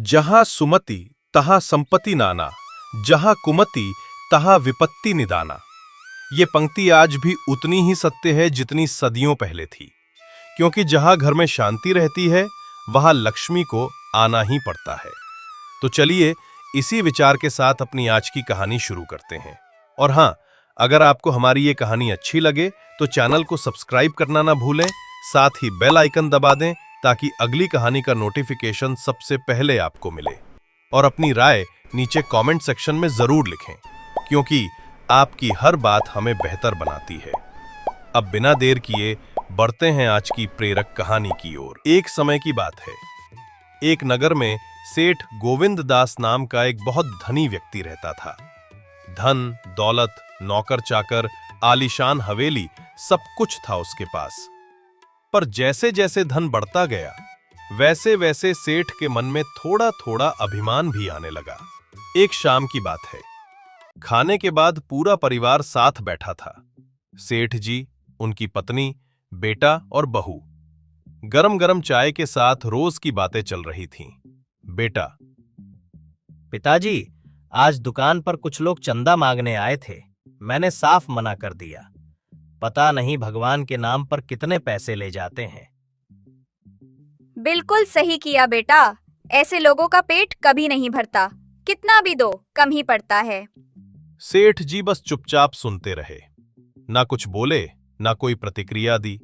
जहाँ सुमति तहाँ संपत्ति नाना, जहाँ कुमति तहाँ विपत्ति निदाना। ये पंक्ति आज भी उतनी ही सत्य है जितनी सदियों पहले थी, क्योंकि जहाँ घर में शांति रहती है वहाँ लक्ष्मी को आना ही पड़ता है। तो चलिए इसी विचार के साथ अपनी आज की कहानी शुरू करते हैं। और हाँ, अगर आपको हमारी ये कहानी अच्छी लगे तो चैनल को सब्सक्राइब करना ना भूलें, साथ ही बेल आइकन दबा दें ताकि अगली कहानी का नोटिफिकेशन सबसे पहले आपको मिले। और अपनी राय नीचे कमेंट सेक्शन में जरूर लिखें, क्योंकि आपकी हर बात हमें बेहतर बनाती है। अब बिना देर किए बढ़ते हैं आज की प्रेरक कहानी की ओर। एक समय की बात है, एक नगर में सेठ गोविंद दास नाम का एक बहुत धनी व्यक्ति रहता था। धन दौलत, नौकर चाकर, आलीशान हवेली, सब कुछ था उसके पास। पर जैसे जैसे धन बढ़ता गया वैसे वैसे सेठ के मन में थोड़ा थोड़ा अभिमान भी आने लगा। एक शाम की बात है, खाने के बाद पूरा परिवार साथ बैठा था। सेठ जी, उनकी पत्नी, बेटा और बहू। गरम गरम चाय के साथ रोज की बातें चल रही थीं। बेटा: पिताजी, आज दुकान पर कुछ लोग चंदा मांगने आए थे। मैंने साफ मना कर दिया। पता नहीं भगवान के नाम पर कितने पैसे ले जाते हैं। बिल्कुल सही किया बेटा, ऐसे लोगों का पेट कभी नहीं भरता, कितना भी दो कम ही पड़ता है। सेठ जी बस चुपचाप सुनते रहे, ना कुछ बोले ना कोई प्रतिक्रिया दी।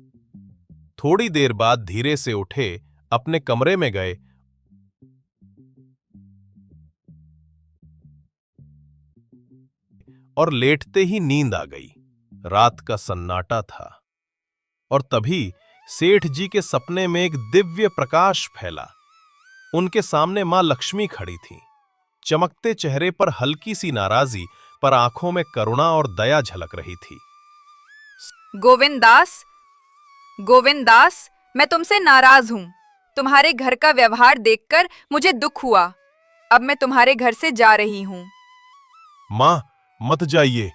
थोड़ी देर बाद धीरे से उठे, अपने कमरे में गए और लेटते ही नींद आ गई। रात का सन्नाटा था और तभी सेठ जी के सपने में एक दिव्य प्रकाश फैला। उनके सामने मां लक्ष्मी खड़ी थी। चमकते चेहरे पर हल्की सी नाराजगी, पर आंखों में करुणा और दया झलक रही थी। गोविंद दास, मैं तुमसे नाराज हूं। तुम्हारे घर का व्यवहार देखकर मुझे दुख हुआ। अब मैं तुम्हारे घर से जा रही हूं। मां, मत जाइए,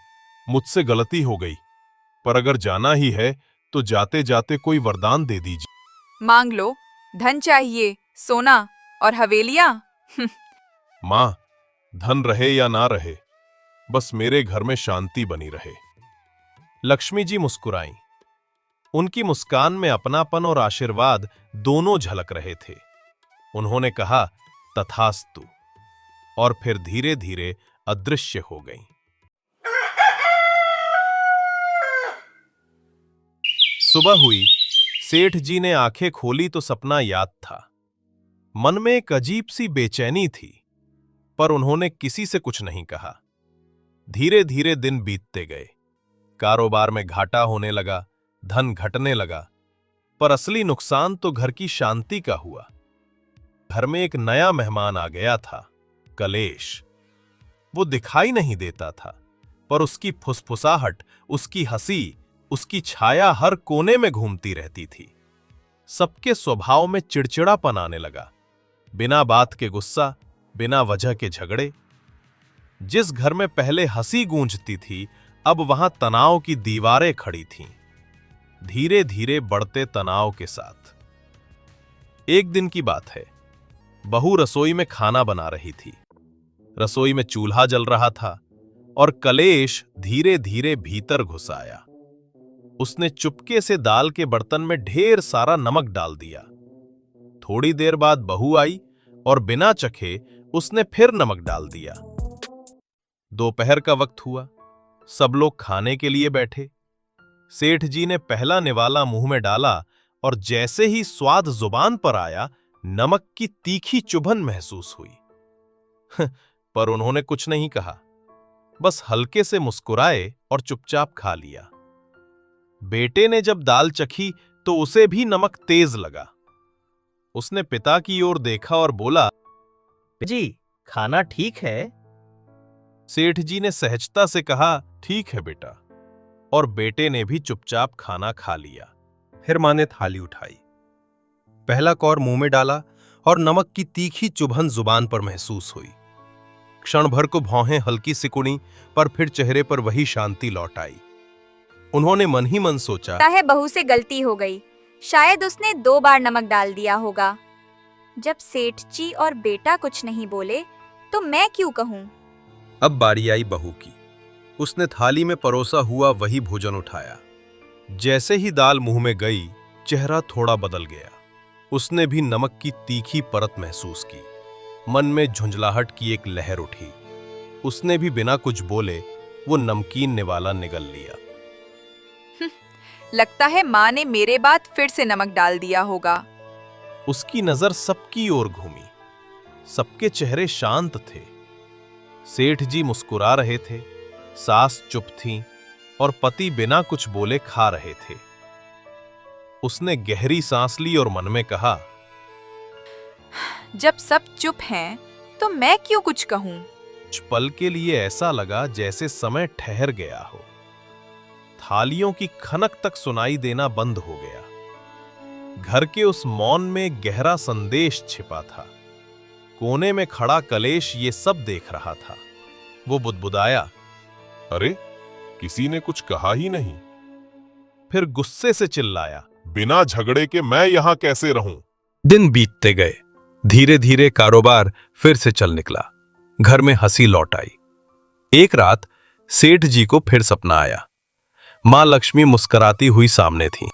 मुझसे गलती हो गई। पर अगर जाना ही है तो जाते जाते कोई वरदान दे दीजिए। मांग लो, धन चाहिए, सोना और हवेलियां। मां, धन रहे या ना रहे, बस मेरे घर में शांति बनी रहे। लक्ष्मी जी मुस्कुराईं। उनकी मुस्कान में अपनापन और आशीर्वाद दोनों झलक रहे थे। उन्होंने कहा, तथास्तु, और फिर धीरे धीरे अदृश्य हो गईं। सुबह हुई, सेठ जी ने आंखें खोली तो सपना याद था। मन में एक अजीब सी बेचैनी थी, पर उन्होंने किसी से कुछ नहीं कहा। धीरे धीरे दिन बीतते गए। कारोबार में घाटा होने लगा, धन घटने लगा, पर असली नुकसान तो घर की शांति का हुआ। घर में एक नया मेहमान आ गया था, कलेश। वो दिखाई नहीं देता था, पर उसकी फुसफुसाहट, उसकी हंसी, उसकी छाया हर कोने में घूमती रहती थी। सबके स्वभाव में चिड़चिड़ापन आने लगा। बिना बात के गुस्सा, बिना वजह के झगड़े। जिस घर में पहले हंसी गूंजती थी, अब वहां तनाव की दीवारें खड़ी थीं, धीरे धीरे बढ़ते तनाव के साथ। एक दिन की बात है, बहू रसोई में खाना बना रही थी। रसोई में चूल्हा जल रहा था और कलेश धीरे धीरे भीतर घुस आया। उसने चुपके से दाल के बर्तन में ढेर सारा नमक डाल दिया। थोड़ी देर बाद बहू आई और बिना चखे उसने फिर नमक डाल दिया। दोपहर का वक्त हुआ, सब लोग खाने के लिए बैठे। सेठ जी ने पहला निवाला मुंह में डाला और जैसे ही स्वाद जुबान पर आया, नमक की तीखी चुभन महसूस हुई। पर उन्होंने कुछ नहीं कहा, बस हल्के से मुस्कुराए और चुपचाप खा लिया। बेटे ने जब दाल चखी तो उसे भी नमक तेज लगा। उसने पिता की ओर देखा और बोला, जी, खाना ठीक है? सेठ जी ने सहजता से कहा, ठीक है बेटा। और बेटे ने भी चुपचाप खाना खा लिया। फिर मां ने थाली उठाई, पहला कौर मुंह में डाला और नमक की तीखी चुभन जुबान पर महसूस हुई। क्षण भर को भौहें हल्की सिकुड़ी, पर फिर चेहरे पर वही शांति लौट आई। उन्होंने मन ही मन सोचा, है बहू से गलती हो गई, शायद उसने 2 बार नमक डाल दिया होगा। जब सेठ जी और बेटा कुछ नहीं बोले तो मैं क्यों कहूँ? अब बारी आई बहू की। उसने थाली में परोसा हुआ वही भोजन उठाया। जैसे ही दाल मुंह में गई, चेहरा थोड़ा बदल गया। उसने भी नमक की तीखी परत महसूस की। मन में झुंझलाहट की एक लहर उठी। उसने भी बिना कुछ बोले वो नमकीन निवाला निगल लिया। लगता है माँ ने मेरे बाद फिर से नमक डाल दिया होगा। उसकी नजर सबकी ओर घूमी। सबके चेहरे शांत थे। सेठ जी मुस्कुरा रहे थे, सास चुप थी और पति बिना कुछ बोले खा रहे थे। उसने गहरी सांस ली और मन में कहा, जब सब चुप हैं, तो मैं क्यों कुछ कहूं? कुछ पल के लिए ऐसा लगा जैसे समय ठहर गया हो। थालियों की खनक तक सुनाई देना बंद हो गया। घर के उस मौन में गहरा संदेश छिपा था। कोने में खड़ा कलेश ये सब देख रहा था। वो बुदबुदाया, अरे, किसी ने कुछ कहा ही नहीं। फिर गुस्से से चिल्लाया, बिना झगड़े के मैं यहां कैसे रहूं? दिन बीतते गए। धीरे धीरे कारोबार फिर से चल निकला। घर में हंसी लौट आई। एक रात सेठ जी को फिर सपना आया। मां लक्ष्मी मुस्कुराती हुई सामने थी।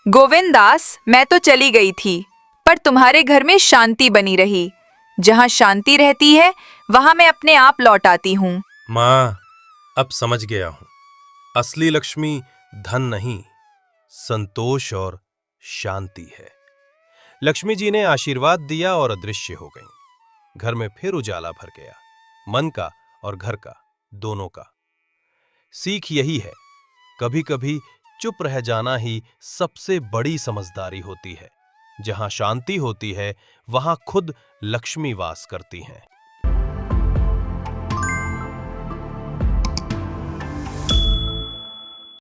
गोविंद दास, मैं तो चली गई थी, पर तुम्हारे घर में शांति बनी रही। जहाँ शांति रहती है, वहां मैं अपने आप लौट आती हूँ। मां, अब समझ गया हूं। असली लक्ष्मी धन नहीं, संतोष और शांति है। लक्ष्मी जी ने आशीर्वाद दिया और अदृश्य हो गईं। घर में फिर उजाला भर गया, मन का और घर का, दोनों का। सीख यही है, कभी कभी चुप रह जाना ही सबसे बड़ी समझदारी होती है। जहां शांति होती है, वहां खुद लक्ष्मी वास करती हैं।